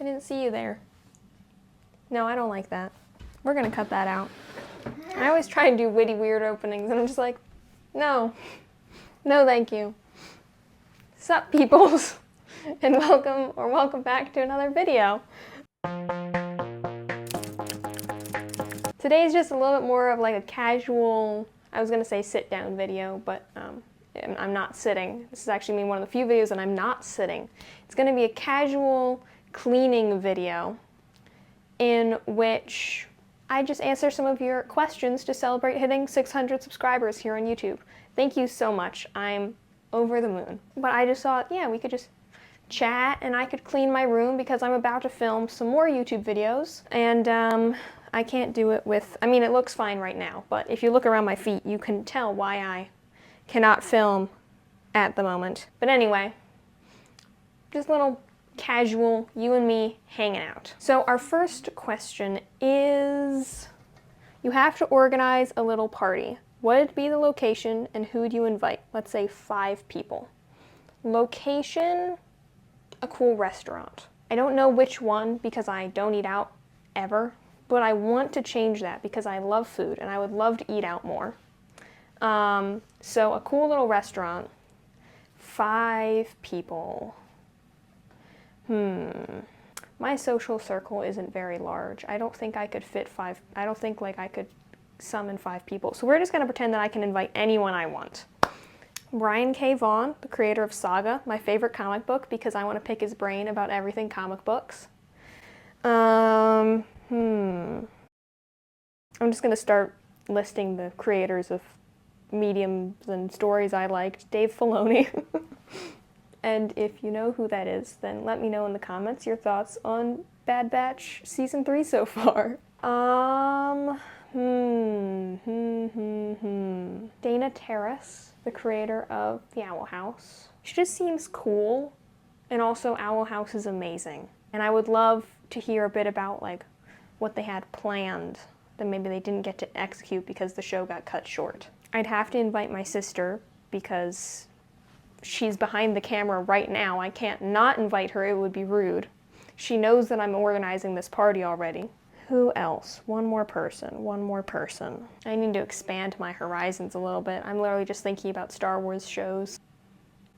I didn't see you there. No, I don't like that. We're gonna cut that out. I always try and do witty, weird openings, and I'm just like, no. No, thank you. Sup, peoples? And welcome back to another video. Today's just a little bit more of like a casual, I was gonna say sit down video, but I'm not sitting. This is actually one of the few videos that I'm not sitting. It's gonna be a casual cleaning video in which I just answer some of your questions to celebrate hitting 600 subscribers here on YouTube. Thank you so much. I'm over the moon. But I just thought, yeah, we could just chat and I could clean my room because I'm about to film some more YouTube videos. And I can't do it with, I mean, it looks fine right now, but if you look around my feet, you can tell why I cannot film at the moment. But anyway, just a little casual, you and me hanging out. So our first question is, you have to organize a little party. What would be the location and who would you invite? Let's say 5 people. Location, a cool restaurant. I don't know which one because I don't eat out ever, but I want to change that because I love food and I would love to eat out more. So a cool little restaurant, 5 people. My social circle isn't very large. I don't think I could fit 5, I don't think like I could summon 5 people. So we're just gonna pretend that I can invite anyone I want. Brian K. Vaughan, the creator of Saga, my favorite comic book because I want to pick his brain about everything comic books. I'm just gonna start listing the creators of mediums and stories I liked. Dave Filoni. And if you know who that is, then let me know in the comments your thoughts on Bad Batch Season 3 so far. Dana Terrace, the creator of The Owl House. She just seems cool, and also Owl House is amazing. And I would love to hear a bit about like what they had planned that maybe they didn't get to execute because the show got cut short. I'd have to invite my sister because she's behind the camera right now. I can't not invite her, it would be rude. She knows that I'm organizing this party already. Who else? One more person. I need to expand my horizons a little bit. I'm literally just thinking about Star Wars shows.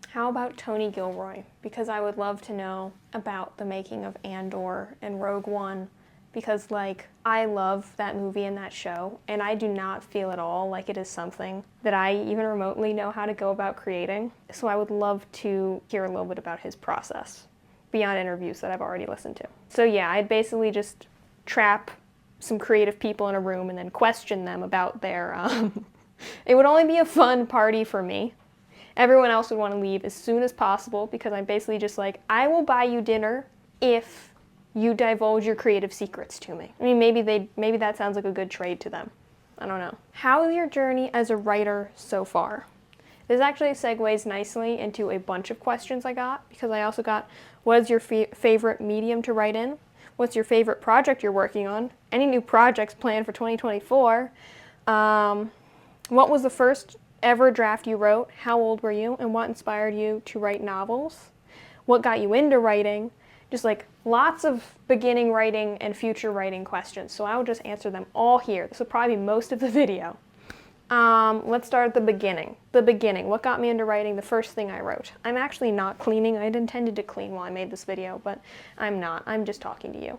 How about Tony Gilroy? Because I would love to know about the making of Andor and Rogue One, because like I love that movie and that show, and I do not feel at all like it is something that I even remotely know how to go about creating. So I would love to hear a little bit about his process beyond interviews that I've already listened to. So yeah, I'd basically just trap some creative people in a room and then question them about their, it would only be a fun party for me. Everyone else would want to leave as soon as possible because I'm basically just like, I will buy you dinner if you divulge your creative secrets to me. I mean, maybe that sounds like a good trade to them. I don't know. How is your journey as a writer so far? This actually segues nicely into a bunch of questions I got, because I also got, what is your favorite medium to write in? What's your favorite project you're working on? Any new projects planned for 2024? What was the first ever draft you wrote? How old were you? And what inspired you to write novels? What got you into writing? Just like lots of beginning writing and future writing questions. So I will just answer them all here. This will probably be most of the video. Let's start at the beginning. What got me into writing? The first thing I wrote. I'm actually not cleaning. I'd intended to clean while I made this video, but I'm not. I'm just talking to you.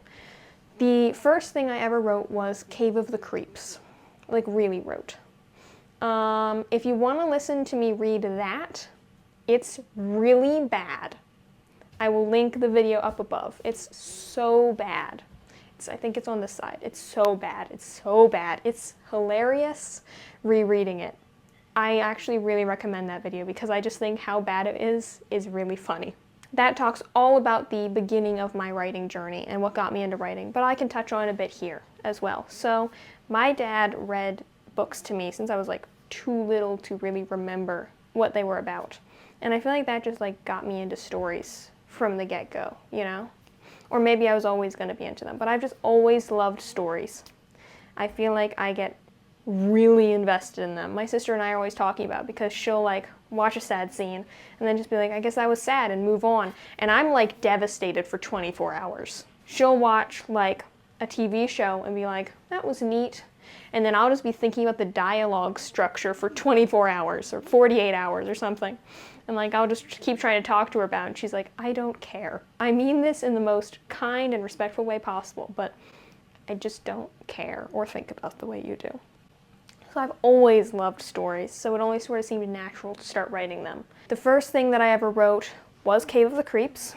The first thing I ever wrote was Cave of the Creeps. Like really wrote. If you want to listen to me read that, it's really bad. I will link the video up above. It's so bad. I think it's on this side. It's so bad. It's hilarious rereading it. I actually really recommend that video because I just think how bad it is really funny. That talks all about the beginning of my writing journey and what got me into writing, but I can touch on a bit here as well. So my dad read books to me since I was like too little to really remember what they were about. And I feel like that just like got me into stories from the get-go, you know? Or maybe I was always going to be into them, but I've just always loved stories. I feel like I get really invested in them. My sister and I are always talking about it because she'll like watch a sad scene, and then just be like, I guess that was sad, and move on. And I'm like devastated for 24 hours. She'll watch like a TV show and be like, that was neat. And then I'll just be thinking about the dialogue structure for 24 hours or 48 hours or something. And like, I'll just keep trying to talk to her about it. And she's like, I don't care. I mean this in the most kind and respectful way possible, but I just don't care or think about the way you do. So I've always loved stories, so it only sort of seemed natural to start writing them. The first thing that I ever wrote was Cave of the Creeps.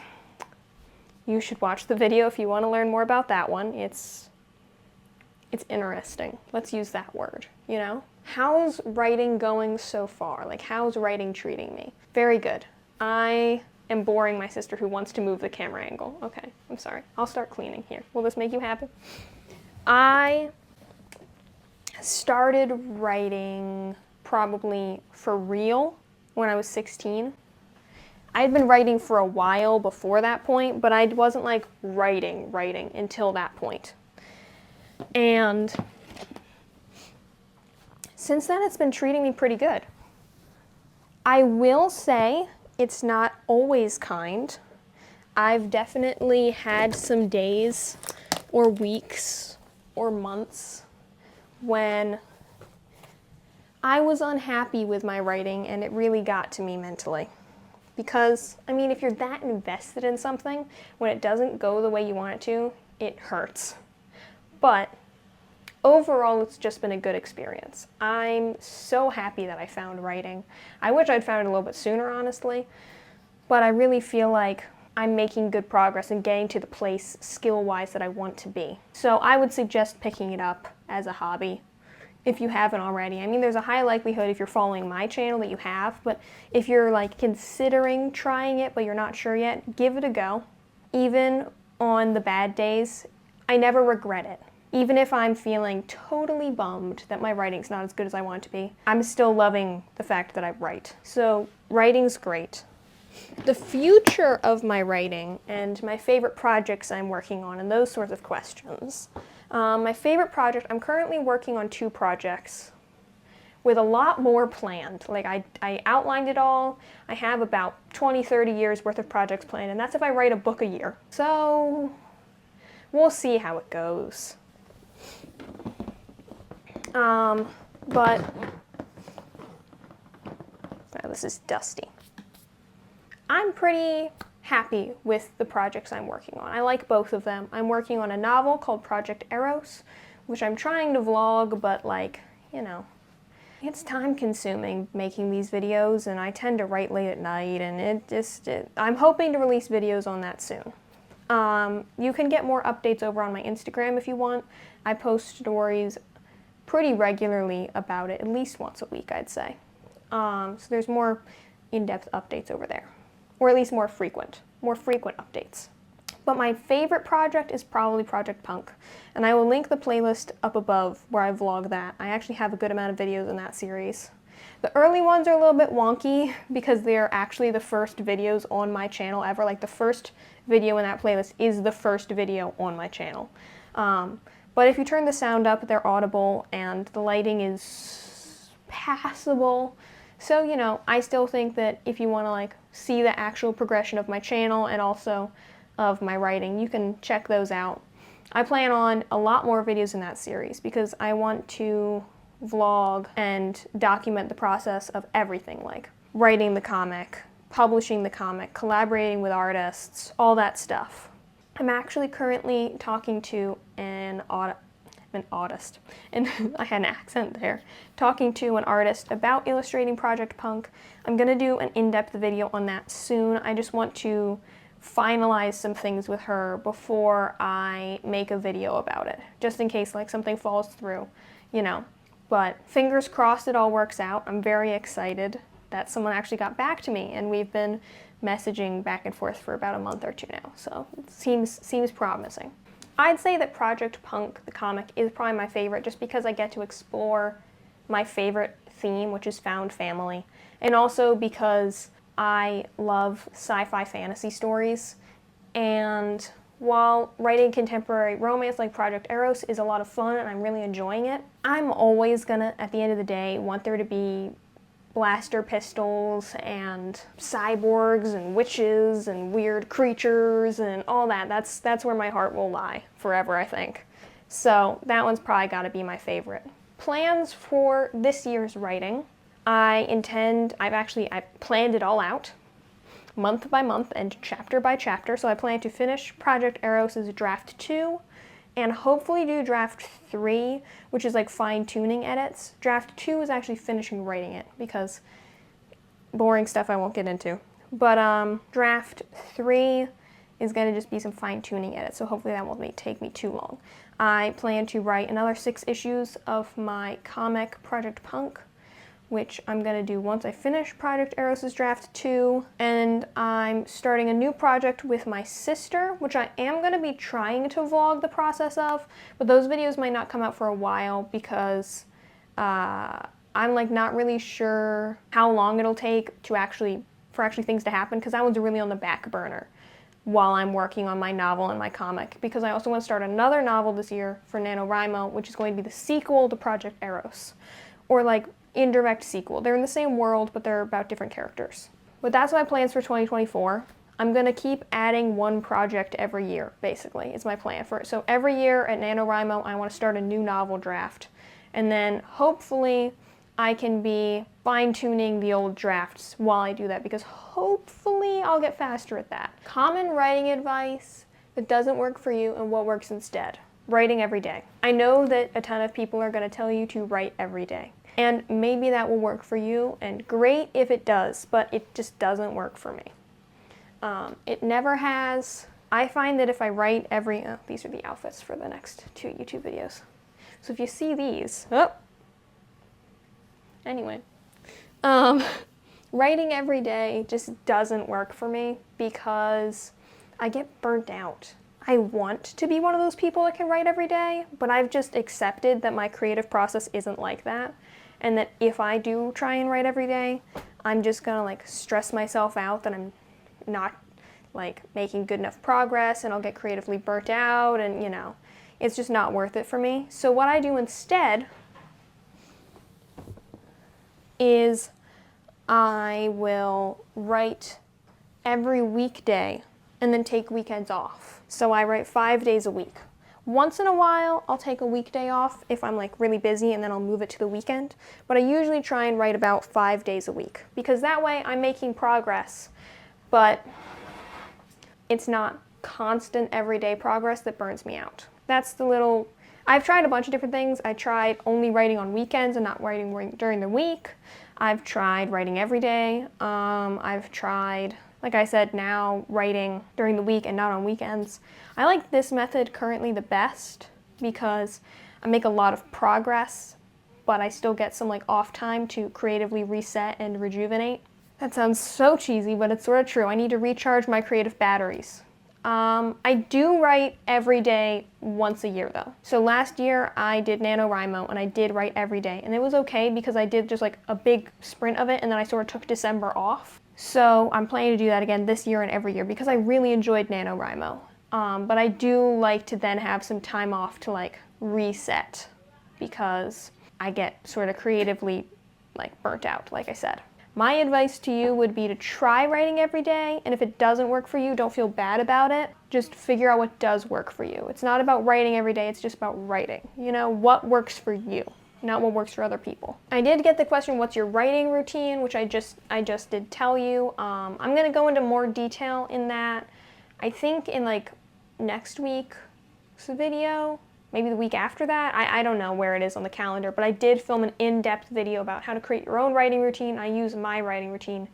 You should watch the video if you want to learn more about that one. It's interesting. Let's use that word, you know? How's writing going so far? Like, how's writing treating me? Very good. I am boring my sister who wants to move the camera angle. Okay, I'm sorry. I'll start cleaning here. Will this make you happy? I started writing probably for real when I was 16. I had been writing for a while before that point, but I wasn't like writing until that point. And since then, it's been treating me pretty good. I will say it's not always kind. I've definitely had some days or weeks or months when I was unhappy with my writing, and it really got to me mentally. Because, I mean, if you're that invested in something, when it doesn't go the way you want it to, it hurts. But overall, it's just been a good experience. I'm so happy that I found writing. I wish I'd found it a little bit sooner, honestly, but I really feel like I'm making good progress and getting to the place skill-wise that I want to be. So I would suggest picking it up as a hobby if you haven't already. I mean, there's a high likelihood if you're following my channel that you have, but if you're like considering trying it but you're not sure yet, give it a go. Even on the bad days, I never regret it. Even if I'm feeling totally bummed that my writing's not as good as I want it to be, I'm still loving the fact that I write. So writing's great. The future of my writing and my favorite projects I'm working on and those sorts of questions. My favorite project, I'm currently working on 2 projects with a lot more planned. Like I outlined it all. I have about 20, 30 years worth of projects planned, and that's if I write a book a year. So we'll see how it goes. But oh, this is dusty. I'm pretty happy with the projects I'm working on. I like both of them. I'm working on a novel called Project Eros, which I'm trying to vlog, but like, you know, it's time consuming making these videos, and I tend to write late at night, and I'm hoping to release videos on that soon. You can get more updates over on my Instagram if you want. I post stories pretty regularly about it, at least once a week, I'd say. So there's more in-depth updates over there, or at least more frequent updates. But my favorite project is probably Project Punk, and I will link the playlist up above where I vlog that. I actually have a good amount of videos in that series. The early ones are a little bit wonky because they're actually the first videos on my channel ever. Like the first video in that playlist is the first video on my channel. But if you turn the sound up, they're audible and the lighting is passable. So, you know, I still think that if you want to like see the actual progression of my channel and also of my writing, you can check those out. I plan on a lot more videos in that series because I want to vlog and document the process of everything, like writing the comic, publishing the comic, collaborating with artists, all that stuff. I'm actually currently talking to an artist, and I had an accent there, talking to an artist about illustrating Project Punk. I'm going to do an in-depth video on that soon. I just want to finalize some things with her before I make a video about it, just in case like something falls through, you know. But fingers crossed it all works out. I'm very excited that someone actually got back to me, and we've been messaging back and forth for about a month or 2 now, so it seems promising. I'd say that Project Punk, the comic, is probably my favorite just because I get to explore my favorite theme, which is found family, and also because I love sci-fi fantasy stories, and while writing contemporary romance like Project Eros is a lot of fun and I'm really enjoying it, I'm always gonna, at the end of the day, want there to be blaster pistols and cyborgs and witches and weird creatures and all that. That's where my heart will lie forever, I think. So that one's probably got to be my favorite. Plans for this year's writing. I planned it all out, month by month and chapter by chapter. So I plan to finish Project Eros' draft 2 and hopefully do draft 3, which is like fine-tuning edits. Draft 2 is actually finishing writing it because boring stuff I won't get into. But draft 3 is going to just be some fine-tuning edits, so hopefully that won't take me too long. I plan to write another 6 issues of my comic Project Punk, which I'm going to do once I finish Project Eros' draft 2, and I'm starting a new project with my sister, which I am going to be trying to vlog the process of, but those videos might not come out for a while because I'm like not really sure how long it'll take for actually things to happen, because that one's really on the back burner while I'm working on my novel and my comic, because I also want to start another novel this year for NaNoWriMo, which is going to be the sequel to Project Eros, or like indirect sequel. They're in the same world, but they're about different characters. But that's my plans for 2024. I'm gonna keep adding one project every year, basically, is my plan for it. So every year at NaNoWriMo, I want to start a new novel draft. And then hopefully I can be fine-tuning the old drafts while I do that, because hopefully I'll get faster at that. Common writing advice that doesn't work for you and what works instead. Writing every day. I know that a ton of people are gonna tell you to write every day. And maybe that will work for you, and great if it does, but it just doesn't work for me. It never has. I find that if I write these are the outfits for the next 2 YouTube videos. So if you see these, anyway, writing every day just doesn't work for me because I get burnt out. I want to be one of those people that can write every day, but I've just accepted that my creative process isn't like that. And that if I do try and write every day, I'm just gonna like stress myself out that I'm not like making good enough progress, and I'll get creatively burnt out, and you know, it's just not worth it for me. So what I do instead is I will write every weekday and then take weekends off. So I write 5 days a week. Once in a while, I'll take a weekday off if I'm like really busy, and then I'll move it to the weekend. But I usually try and write about 5 days a week, because that way I'm making progress, but it's not constant everyday progress that burns me out. I've tried a bunch of different things. I tried only writing on weekends and not writing during the week. I've tried writing every day. I've tried, like I said, now writing during the week and not on weekends. I like this method currently the best because I make a lot of progress, but I still get some like off time to creatively reset and rejuvenate. That sounds so cheesy, but it's sort of true. I need to recharge my creative batteries. I do write every day once a year though. So last year I did NaNoWriMo and I did write every day, and it was okay because I did just like a big sprint of it, and then I sort of took December off. So I'm planning to do that again this year and every year because I really enjoyed NaNoWriMo. But I do like to then have some time off to like reset because I get sort of creatively like burnt out, like I said. My advice to you would be to try writing every day, and if it doesn't work for you, don't feel bad about it. Just figure out what does work for you. It's not about writing every day, it's just about writing. You know, what works for you, not what works for other people. I did get the question, what's your writing routine, which I just did tell you. I'm gonna go into more detail in that, I think in like next week's video, maybe the week after that. I don't know where it is on the calendar, but I did film an in-depth video about how to create your own writing routine. I use my writing routine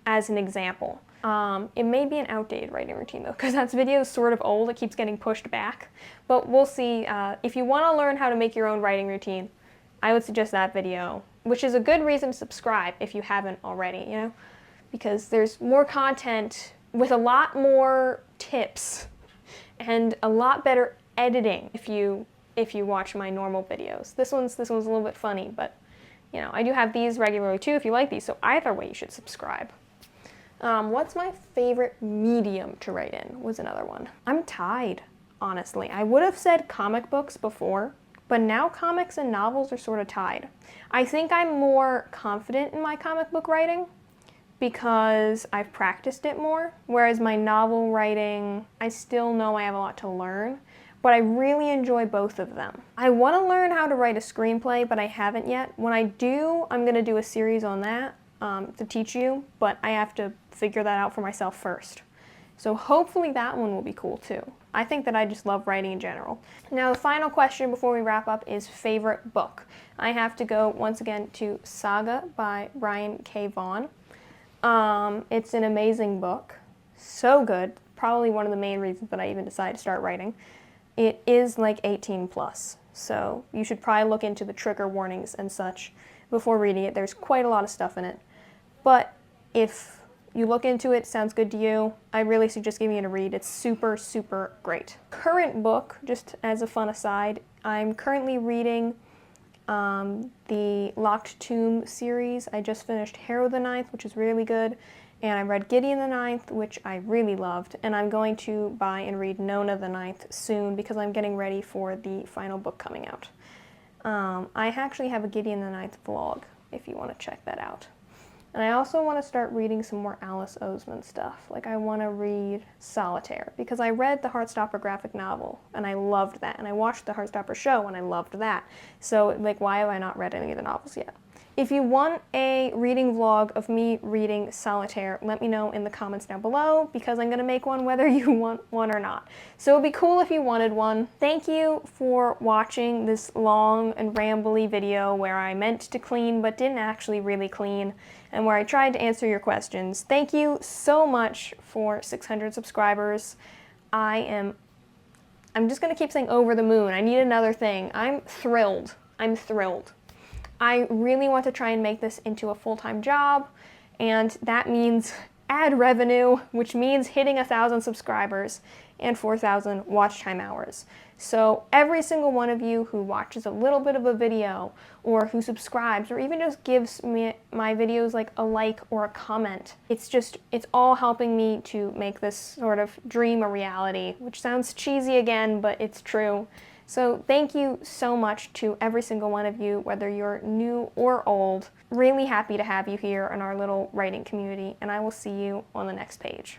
as an example. It may be an outdated writing routine though, because that video is sort of old. It keeps getting pushed back, but we'll see. If you want to learn how to make your own writing routine, I would suggest that video, which is a good reason to subscribe if you haven't already, you know, because there's more content with a lot more tips and a lot better editing if you watch my normal videos. This one's a little bit funny, but you know, I do have these regularly too if you like these, so either way you should subscribe. What's my favorite medium to write in was another one. I'm tied, honestly. I would have said comic books before, but now comics and novels are sort of tied. I think I'm more confident in my comic book writing because I've practiced it more, whereas my novel writing, I still know I have a lot to learn, but I really enjoy both of them. I want to learn how to write a screenplay, but I haven't yet. When I do, I'm going to do a series on that to teach you, but I have to figure that out for myself first. So hopefully that one will be cool too. I think that I just love writing in general. Now the final question before we wrap up is favorite book. I have to go once again to Saga by Brian K. Vaughan. It's an amazing book, so good, probably one of the main reasons that I even decided to start writing. It is like 18 plus, so you should probably look into the trigger warnings and such before reading it. There's quite a lot of stuff in it, but if you look into it, sounds good to you, I really suggest giving it a read. It's super, super great. Current book, just as a fun aside, I'm currently reading the Locked Tomb series. I just finished Harrow the Ninth, which is really good, and I read Gideon the Ninth, which I really loved, and I'm going to buy and read Nona the Ninth soon because I'm getting ready for the final book coming out. I actually have a Gideon the Ninth vlog if you want to check that out. And I also want to start reading some more Alice Oseman stuff. Like I want to read Solitaire because I read the Heartstopper graphic novel and I loved that. And I watched the Heartstopper show and I loved that. So like, why have I not read any of the novels yet? If you want a reading vlog of me reading Solitaire, let me know in the comments down below because I'm going to make one whether you want one or not. So it'd be cool if you wanted one. Thank you for watching this long and rambly video where I meant to clean but didn't actually really clean and where I tried to answer your questions. Thank you so much for 600 subscribers. I'm just going to keep saying over the moon. I need another thing. I'm thrilled. I'm thrilled. I really want to try and make this into a full-time job, and that means ad revenue, which means hitting 1,000 subscribers and 4,000 watch time hours. So every single one of you who watches a little bit of a video or who subscribes or even just gives me my videos like a like or a comment, it's all helping me to make this sort of dream a reality, which sounds cheesy again, but it's true. So thank you so much to every single one of you, whether you're new or old. Really happy to have you here in our little writing community, and I will see you on the next page.